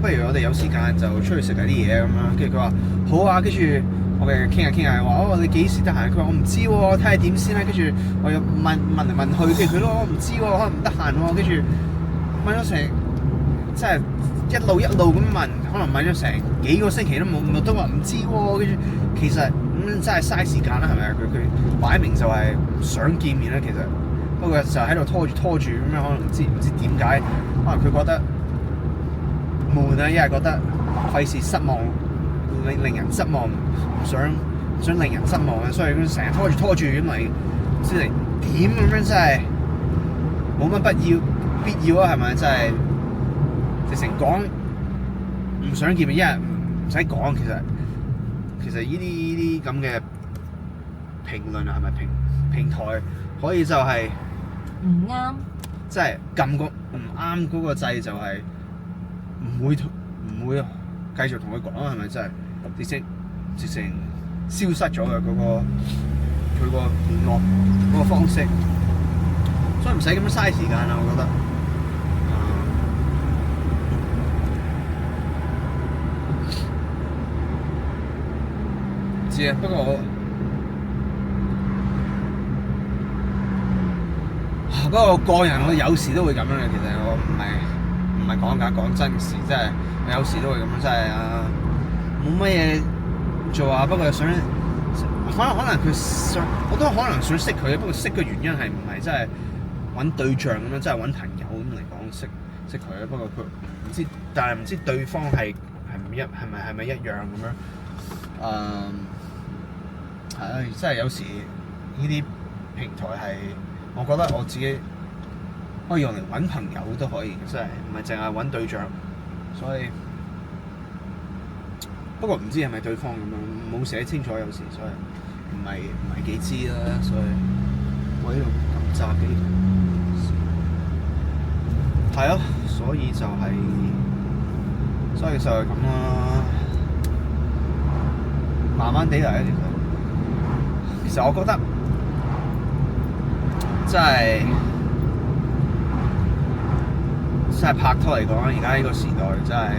不如我哋有時間就出去食下啲嘢咁樣，跟住佢話好啊，跟住我哋傾下話你幾時得閒？佢話我唔知喎，睇下點先啦。跟住我又問嚟問去，跟住佢都我唔知喎，可能唔得閒喎。跟住問咗成即係一路咁問，可能問咗成幾個星期都話唔知喎。跟住其實真係嘥時間啦，係咪啊？佢擺明就係想見面啦，其實不過就喺度拖住咁樣，可能唔知點解，可能佢覺得悶啊，一係覺得費事失望，令人失望，唔想令人失望啊，所以佢成日拖住咁咪唔知嚟點咁樣，真係冇乜必要啊，係咪？真係直情講唔想見面，一日唔使講，其實呢啲咁嘅評論啊，係咪平台可以就係唔啱，即係撳個唔啱嗰個掣，就係唔會繼續同佢講，係咪真係直情消失咗嘅佢個聯絡嗰個方式，所以唔使咁樣嘥時間啊，我覺得。知啊，不過我個人我有時都會咁樣嘅，其實我唔係講假，講真事，即係有時都會咁樣，真係冇乜嘢做啊。不過想可能佢想，我都可能想識佢，不過識嘅原因係唔係真係揾對象咁樣，真係揾朋友咁嚟講識佢啊。不過佢唔知，但係唔知對方係咪一樣咁樣。係啊，真係有時呢啲平台係，我覺得我自己可以用嚟揾朋友都可以，真係唔係淨係揾對象。所以不過唔知係咪對方咁樣，冇寫清楚有時，所以唔係幾知啦。所以我喺度撳閘機，係咯，所以就係咁啦。慢慢地嚟，其實我覺得真係拍拖嚟講，而家呢個時代真係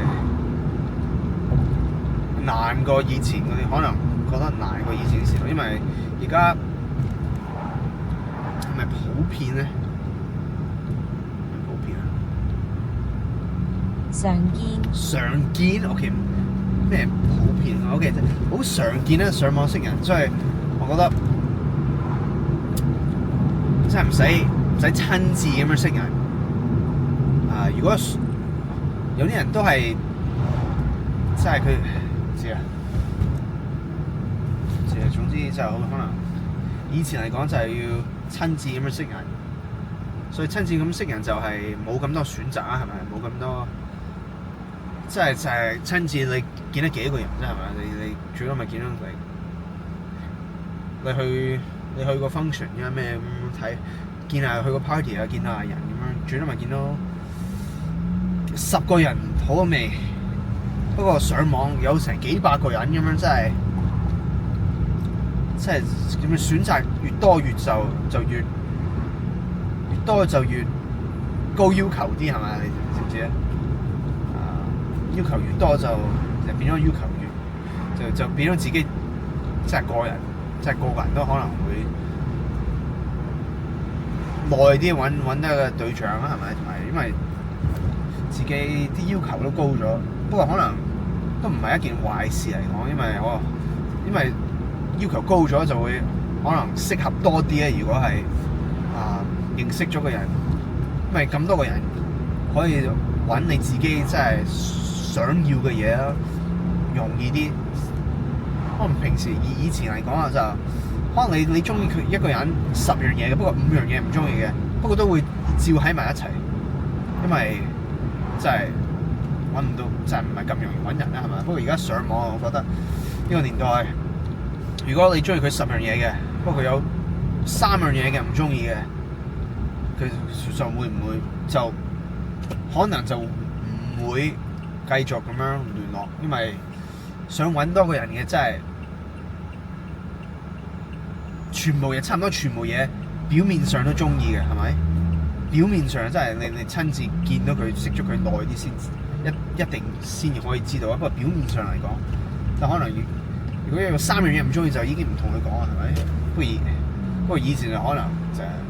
難過以前嗰啲，可能覺得難過以前嘅時代，因為而家係咪普遍咧？普遍啊？常見，OK。咩普遍啊 ？OK， 好常見咧，上網識人，所以我覺得真係唔使親自咁樣識人。如果有啲人都係，即係佢知啊，總之就可能以前嚟講就係要親自咁樣識人，所以親自咁識人就係冇咁多選擇啊，係咪？冇咁多。即係親自你見得幾個人啫，係咪？你最多咪見到你去個 function 啊咩咁睇，見下去個 party 啊，見下人咁樣，最多咪見到10個人好味。不過上網有成幾百個人咁樣，真係點樣選擇越多越多就越高要求啲，係咪？你知唔知啊？要求越多就變咗要求就變咗自己，即係個人，即係個個人都可能會耐啲揾得個對象啦，係咪？同埋因為自己啲要求都高咗，不過可能都唔係一件壞事嚟講，因為要求高咗就會可能適合多啲咧。如果係認識咗個人，因為咁多個人可以揾你自己真係想要嘅嘢啦，容易啲。可能平時以前嚟講啊，就可能你中意佢一個人10樣嘢嘅，不過5樣嘢唔中意嘅，不過都會照喺埋一齊，因為真係揾唔到，真係唔係咁容易揾人啦，係咪？不過而家上網，我覺得呢個年代，如果你中意佢10樣嘢嘅，不過佢有3樣嘢嘅唔中意嘅，佢就會唔會就可能就唔會繼續咁樣聯絡，因為想揾多個人嘅真係差唔多全部嘢表面上都中意嘅，係咪？表面上真係你親自見到佢識咗佢耐啲先一定先可以知道啊。不過表面上嚟講，就可能如果有3樣嘢唔中意，就已經唔同佢講啦，係咪？不過以前就可能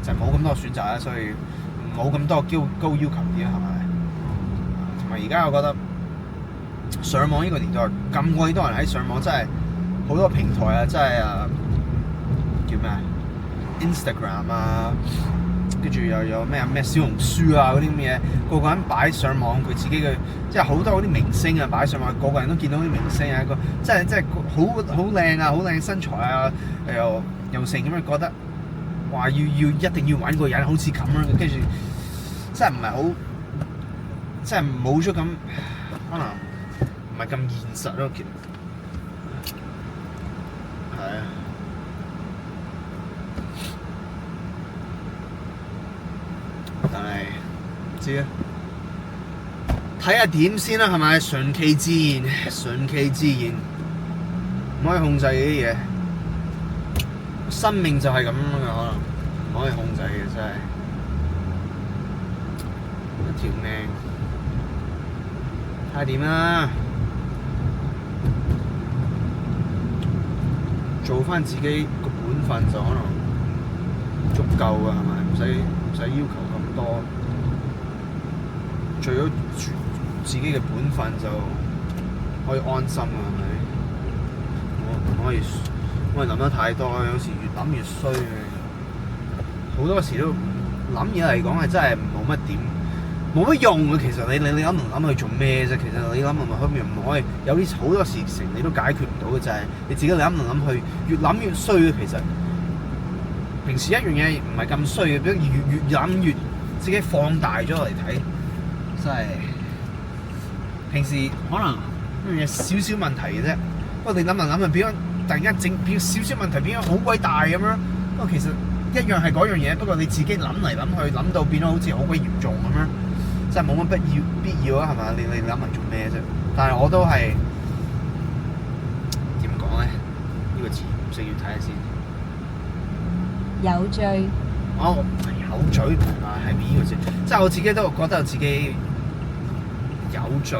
就冇咁多選擇啦，所以冇咁多高要求啲啦，係咪？同埋而家我覺得上網呢個年代咁鬼多人喺上網，真係好多平台啊，真係叫咩啊 Instagram 啊，跟住又有咩小紅書啊嗰啲咁嘢，個個人擺上網佢自己嘅，即係好多嗰啲明星啊擺上網，個個人都見到啲明星啊，即係好靚啊，好靚身材啊，又成咁樣覺得話要一定要揾個人好似咁樣，跟住真係唔係好，真係冇咗咁可能唔係咁現實咯，其實係啊。但係唔知啊，睇下點先啦，係咪？順其自然，唔可以控制嘅啲嘢。生命就係咁樣嘅，可能唔可以控制嘅，真係一條命，睇下點啦。做翻自己個本分就可能足夠㗎，係咪？唔使要求咁多，做咗自己嘅本分就可以安心㗎，係咪？我唔可以諗得太多，有時越諗越衰嘅。好多時都諗嘢嚟講係真係冇乜用嘅。其實你諗唔諗去做咩啫？其實你諗唔可以有啲好多事情你都解決唔到嘅，就係你自己諗唔諗去，越諗越衰嘅。其實平時一樣嘢唔係咁衰嘅，越諗越自己放大咗嚟睇，真係平時可能一樣嘢少少問題嘅啫。不過你諗就變咗突然間變少少問題變咗好鬼大咁樣。不過其實一樣係嗰樣嘢，不過你自己諗嚟諗去，諗到變咗好似好鬼嚴重咁樣。真係冇乜必要啊，係咪？你諗嚟做咩啫？但係我都係點講咧？呢個詞唔識要睇下先。有罪。哦，有罪唔係嘛？係邊個字？即係我自己都覺得自己有罪。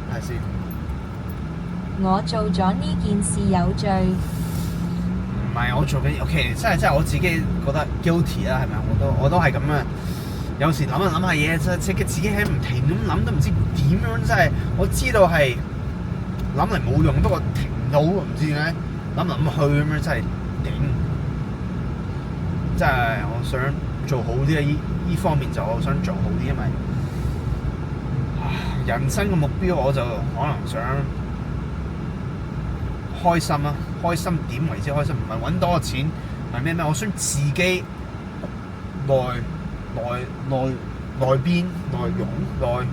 睇下先。我做咗呢件事有罪。唔係我做緊 ，OK， 真係我自己覺得 guilty 啦，係咪？我都係咁啊！有時諗下嘢，即係自己喺唔停咁諗，都唔知點樣。真係我知道係諗嚟冇用，不過停唔到，唔知點解諗去咁樣，真係頂！真係我想做好啲啊！依方面就我想做好啲，因為人生嘅目標我就可能想開心啊！開心點為之開心？唔係揾多錢，係咩？我想自己內邊內容內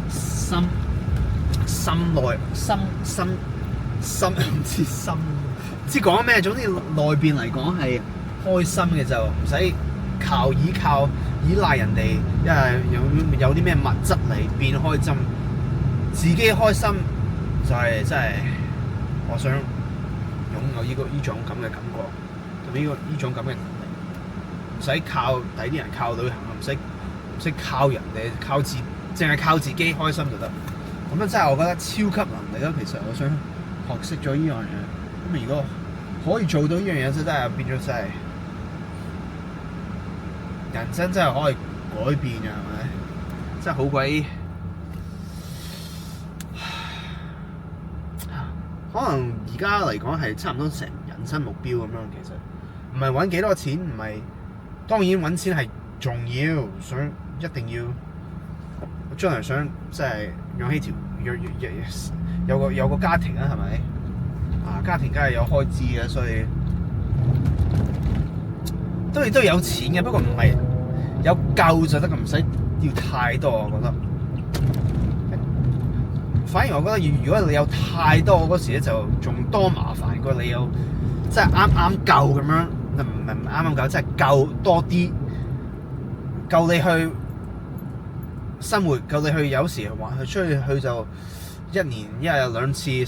心唔知講咩。總之內邊嚟講係開心嘅，就唔使依賴人哋，因為有啲咩物質嚟變開心。自己開心就係真係我想擁有呢種咁嘅感覺，同呢種咁嘅能力，唔使靠第啲人，靠旅行，唔使靠人哋，淨係靠自己開心就得。咁樣真係我覺得超級能力咯。其實我想學識咗呢樣嘢，咁如果可以做到呢樣嘢，真係變咗真係人生真係可以改變嘅，係咪？真係好鬼〜可能而家嚟講係差唔多成人生目標咁樣，其實唔係揾幾多錢，唔係當然揾錢係重要，想一定要將來想即係養起有個家庭啊，係咪？家庭梗係有開支嘅，所以都有錢嘅，不過唔係有夠就得，唔使要太多，我覺得。反而我覺得，如果你有太多嗰時咧，就仲多麻煩過你有即係啱夠咁樣，唔係啱夠，即係夠多啲，夠你去生活，夠你去有時話去出去就一年一日兩次、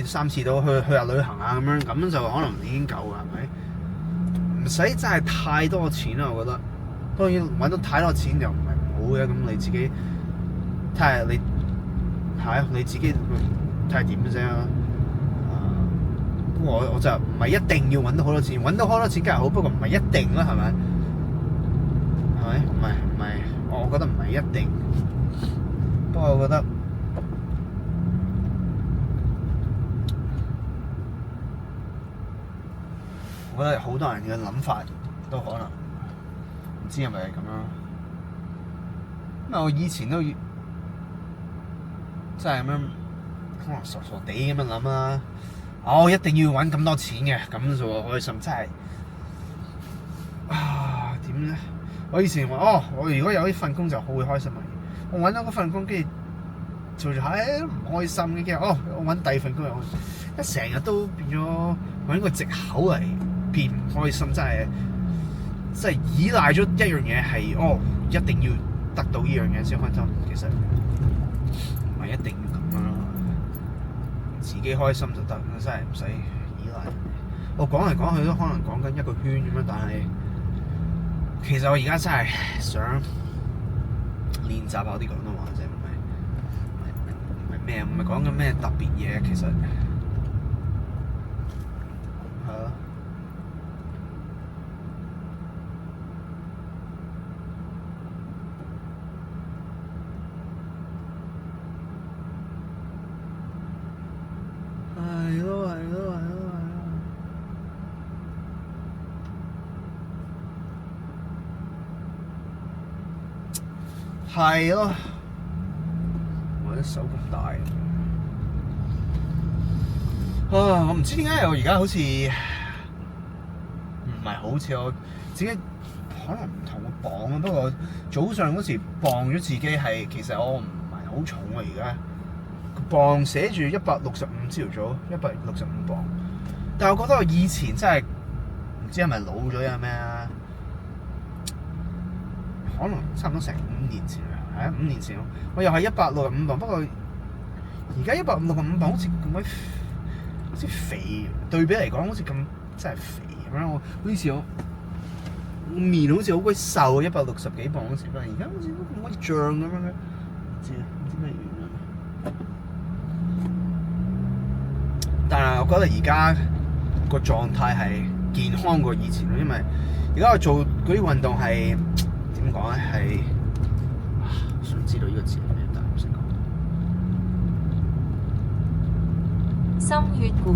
三次都去下旅行啊咁樣，咁就可能已經夠啦，係咪？唔使真係太多錢啦，我覺得。當然揾到太多錢又唔係唔好嘅，咁你自己睇下你自己睇下點啫。不過我就唔係一定要揾到好多錢，揾到好多錢梗係好，不過唔係一定啦，係咪？係咪？唔係，我覺得唔係一定。不過我覺得。我覺得好多人嘅諗法都可能唔知係咪咁樣。因為我以前都真係咁樣，可能傻傻地咁樣諗啦。我一定要揾咁多錢嘅，咁就開心。真係點咧？我以前話我如果有呢份工就好會開心嘅。我揾到嗰份工，跟住做下都唔開心嘅。我揾第二份工又一成日都變咗揾個藉口嚟。變唔開心，真係依賴咗一樣嘢係一定要得到呢樣嘢先開心。其實唔係一定要咁樣咯，自己開心就得，真係唔使依賴。我講嚟講去都可能講緊一個圈咁樣，但係其實我而家真係想練習下啲廣東話啫，唔係咩，唔係講緊咩特別嘢，其實係咯。係咯，我隻手咁大，我唔知點解我而家好似唔係好似我自己，可能唔同嘅磅啊。不過早上嗰時磅咗自己係，其實我唔係好重啊。而家個磅寫住165，朝早165磅，但係我覺得我以前真係唔知係咪老咗呀咩啊？可能差唔多成5年前啦，係啊，5年前我又係165磅，不過而家165磅好似咁鬼，好似肥，對比嚟講好似咁真係肥咁樣。我好似我面好似好鬼瘦，160幾磅嗰時，但係而家好似都咁鬼脹咁樣嘅，唔知咩原因。但係我覺得而家個狀態係健康過以前咯，因為而家我做嗰啲運動係。點講咧？係想知道呢個字係咩，但係唔識講。心血管。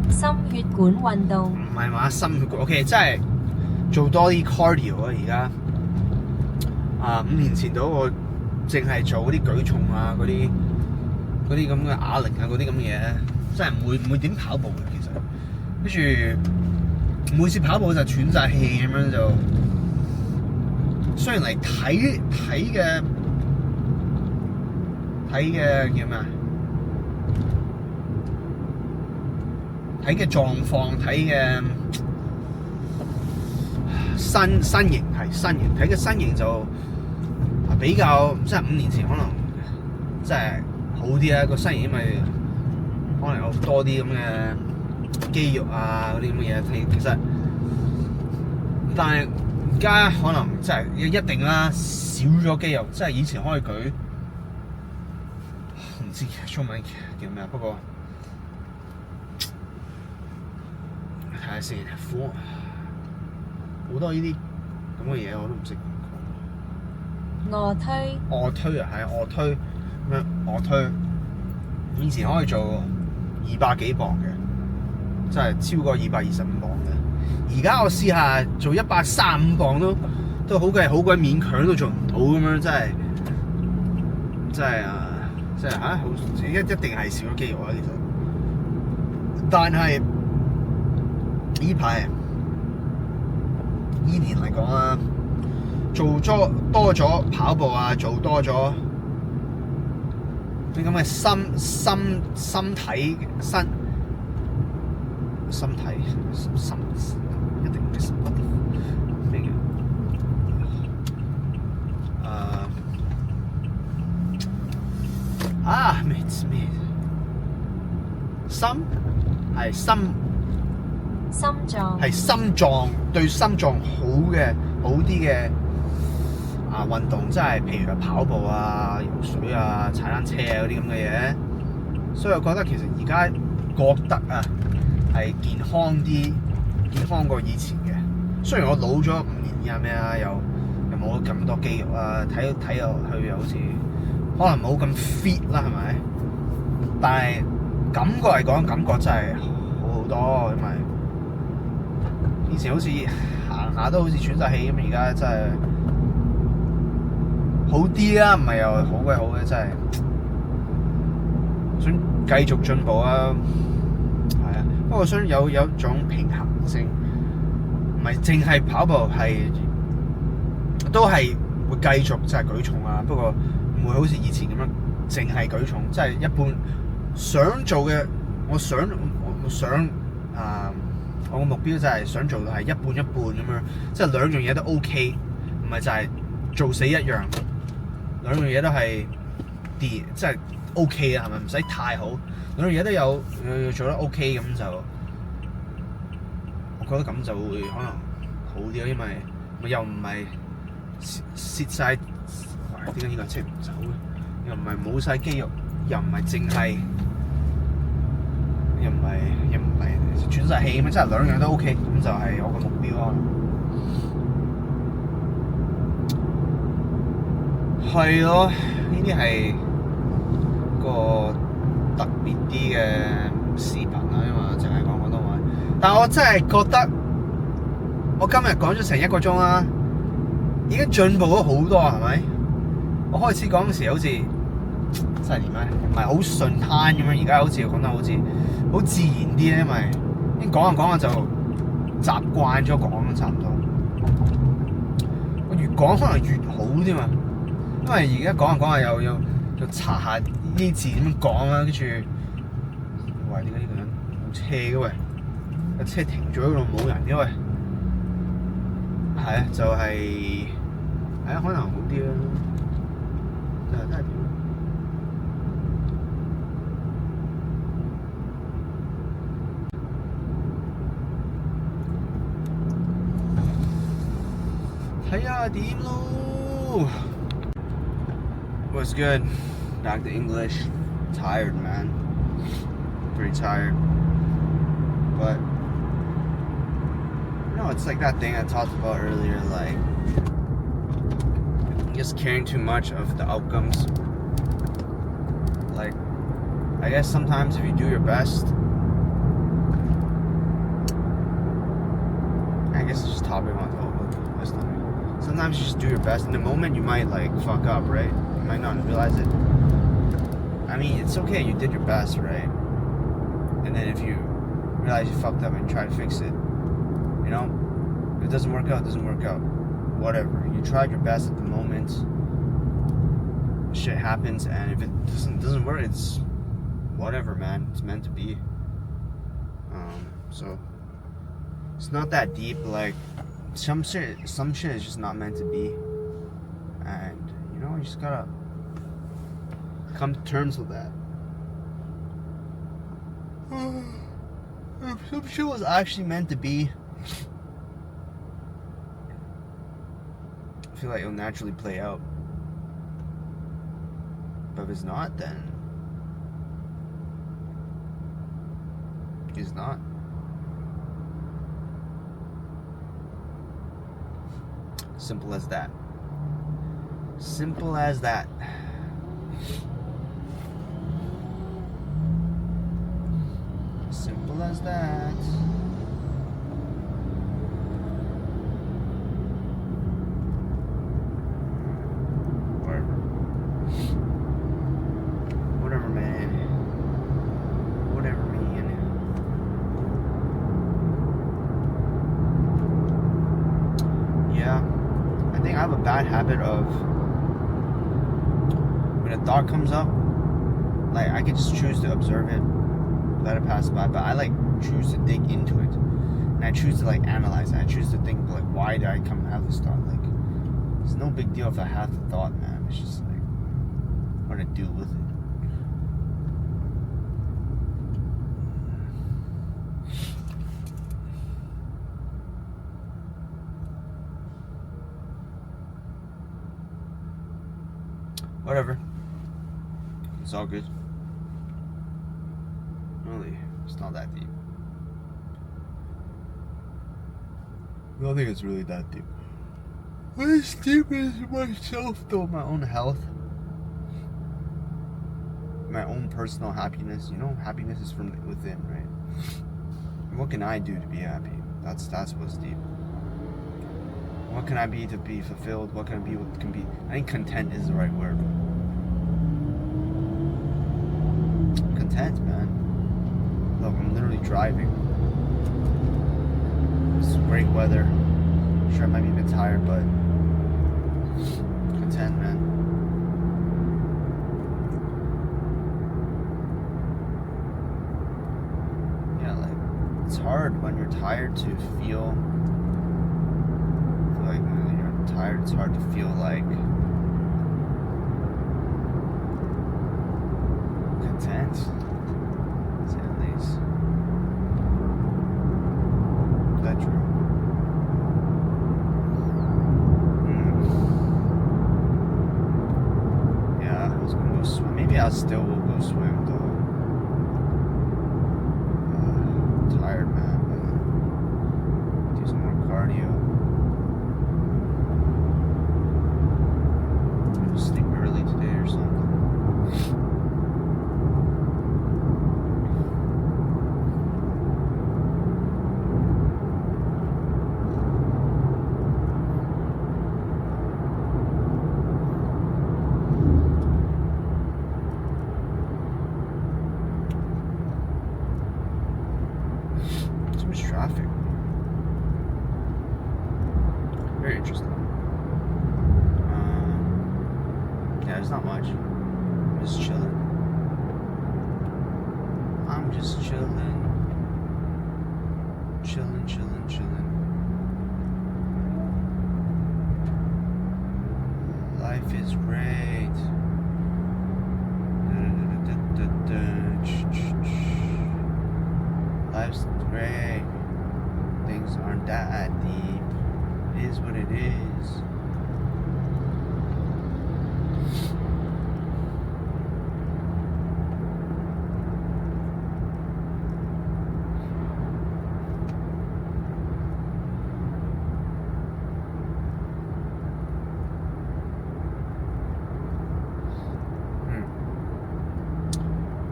心血管運動。唔係嘛？心血管 OK， 真係做多啲 cardio 啊！而家5年前到我淨係做嗰啲舉重啊，嗰啲咁嘅啞鈴啊，嗰啲咁嘅嘢，真係唔會點跑步嘅其實。跟住每次跑步就喘晒氣咁樣就，雖然嚟睇嘅叫咩啊？睇嘅狀況，睇嘅身形係身形，睇嘅身形就比較即係5年前可能即係好啲啊，個身形因為可能有多啲咁嘅。肌肉啊嗰啲咁嘅嘢，其實，但係而家可能真係一定啦，少咗肌肉，即係以前可以舉，唔知中文叫咩，不過睇下先，好多呢啲咁嘅嘢我都唔識講。臥推。臥推啊，係臥推咁樣臥推，以前可以做200幾磅嘅。真係超過225磅嘅，而家我試下做135磅都好鬼勉強都做唔到咁樣，真係好一定係少咗肌肉啊！其實，但係呢排依年嚟講啊，做多咗跑步啊，做多咗啲咁嘅身體一定唔係咩嘅咩心係心臟對心臟好啲嘅運動，即係譬如話跑步啊、游水啊、踩單車啊嗰啲咁嘅嘢。所以我覺得其實而家覺得係健康過以前嘅。雖然我老咗5年，而家咩又冇咁多肌肉啊，睇落去又好似可能冇咁 fit 啦，係咪？但係感覺嚟講，感覺真係好好多，因為以前好似行下都好似喘晒氣咁，而家真係好啲啦，唔係又好鬼好嘅，真係想繼續進步啊！係啊，不過想有種平衡性，唔係淨係跑步，都係會繼續即係舉重啊。不過唔會好似以前咁樣淨係舉重，即係一般想做嘅，我想我個目標就係想做到係一半一半咁樣，即係兩樣嘢都 OK， 唔係就係做死一樣，兩樣嘢都係即係 OK 啊，係咪？唔使太好，兩樣嘢都有做得 OK 咁就，我覺得咁就會可能好啲咯，因為又唔係蝕晒，點解呢架車唔走咧？又唔係冇晒肌肉，又唔係淨係，又唔係喘晒氣咁樣，即係兩樣都 OK， 咁就係我個目標咯。係咯，呢啲係個特別啲嘅視頻啦，因為淨係講廣東話。但係我真係覺得，我今日講咗成1個鐘啦，已經進步咗好多，係咪？我開始講嗰時好似真係點咧，唔係好順攤咁樣，而家好似講得好似好自然啲咧，因為講下就習慣咗講，差唔多。我越講可能越好添嘛，因為而家講下又查下呢啲字點樣講啦，跟住喂，點解呢個人冇車嘅喂？架車停咗喺度冇人嘅喂，係啊，就係可能好啲啦，就係睇下點。睇下點咯。What's good? Back to English. Tired, man. Pretty tired. But it's like that thing I talked about earlier, like just caring too much of the outcomes. Like, I guess sometimes if you do your best, I guess it's just topic on that's not me. Sometimes you just do your best. In the moment, you might like fuck up, right? You might not realize it. I mean, it's okay. You did your best, right? And then if you realize you fucked up and try to fix it, you know, if it doesn't work out, it doesn't work out. Whatever. You tried your best at the moment. Shit happens, and if it doesn't work, it's whatever, man. It's meant to be. So it's not that deep. Like some shit is just not meant to be, and you know, you just gotta come to terms with that. If some shit was actually meant to be, I feel like it'll naturally play out. But if it's not, then it's not. Simple as that. Simple as that. Simple as that. Whatever, man. Whatever, man. Yeah. I think I have a bad habit of when a thought comes up, like I could just choose to observe it, let it pass by, but I like choose to dig into it, and I choose to like analyze it. I choose to think like, why did I have this thought? Like, it's no big deal if I have the thought, man. It's just like what to do with it. Whatever. It's all good. Really, it's not that deep. I don't think it's really that deep. What is deep is myself, though, my own health. My own personal happiness. You know, happiness is from within, right? What can I do to be happy? That's what's deep. What can I be to be fulfilled? What can I be? What can be? I think content is the right word. Content, man. Look, I'm literally driving. It's great weather. I'm sure I might be a bit tired, but content, man. It's hard when you're tired to feel like when you're tired. It's hard to feel like content. To say at least. Is that true? Yeah, I was gonna go swim. Maybe I still will go swim though. Tired, man. Do some more cardio. Maybe sleep early today or something. Too much traffic. Very interesting. Yeah, there's not much. I'm just chilling. I'm just chilling. Chilling. Life is great. Life's great. Things aren't that deep. It is what it is.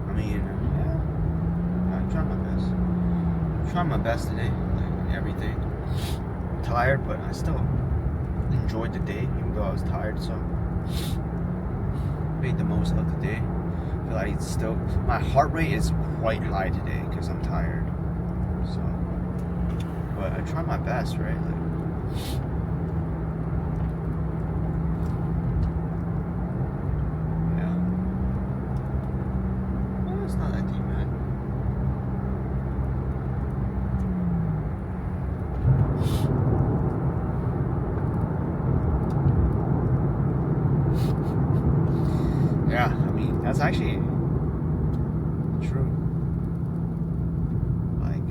I mean, yeah, I'm trying my best. Trying my best today, like everything. I'm tired, but I still enjoyed the day, even though I was tired. So made the most of the day. I feel like it's still my heart rate is quite high today because I'm tired. So, but I try my best, right? Like, yeah. Well, it's not that deep, man. Yeah, I mean, that's actually true. Like,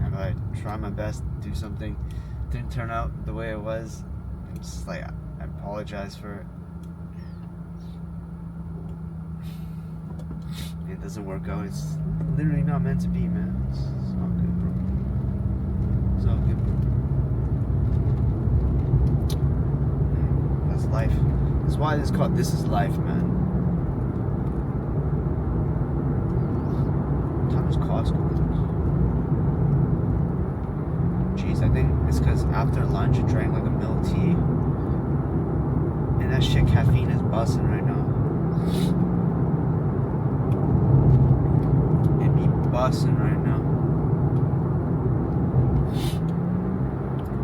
if I try my best to do something, didn't turn out the way it was, I'm just like, I apologize for it. It doesn't work out. It's literally not meant to be, man. It's all good, bro. It's all good, bro. That's life. That's why it's called This Is Life, man. What time is Costco closed? Jeez, I think it's because after lunch I drank like a milk tea. And that shit, caffeine is busting right now. It be busting right now.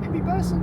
It be busting.